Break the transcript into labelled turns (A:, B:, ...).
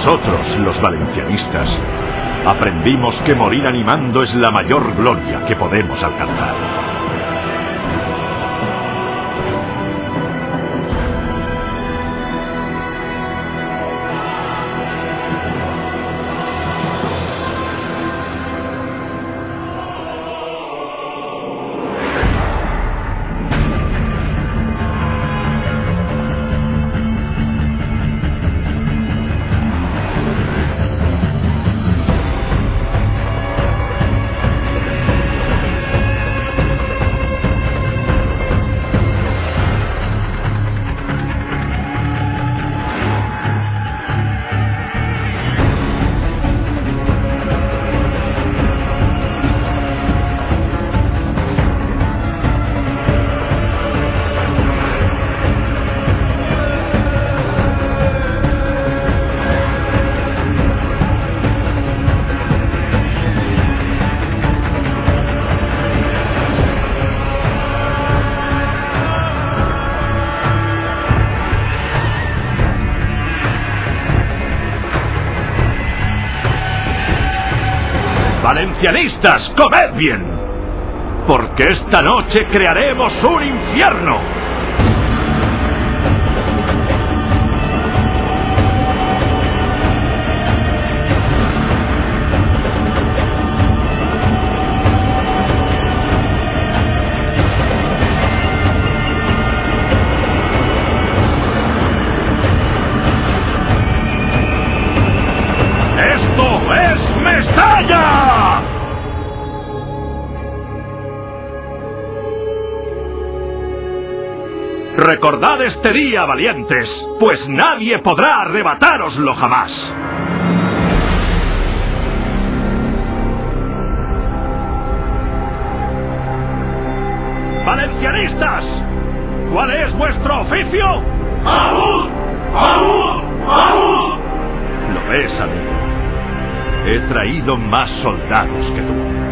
A: Nosotros, los valencianistas, aprendimos que morir animando es la mayor gloria que podemos alcanzar. Valencianistas, comed bien, porque esta noche crearemos un infierno. ¡Esto es Mestalla! Recordad este día, valientes, pues nadie podrá arrebatároslo jamás. ¡Valencianistas! ¿Cuál es vuestro oficio?
B: ¡Aún! ¡Aún! ¡Aún!
A: Lo ves, amigo. He traído más soldados que tú.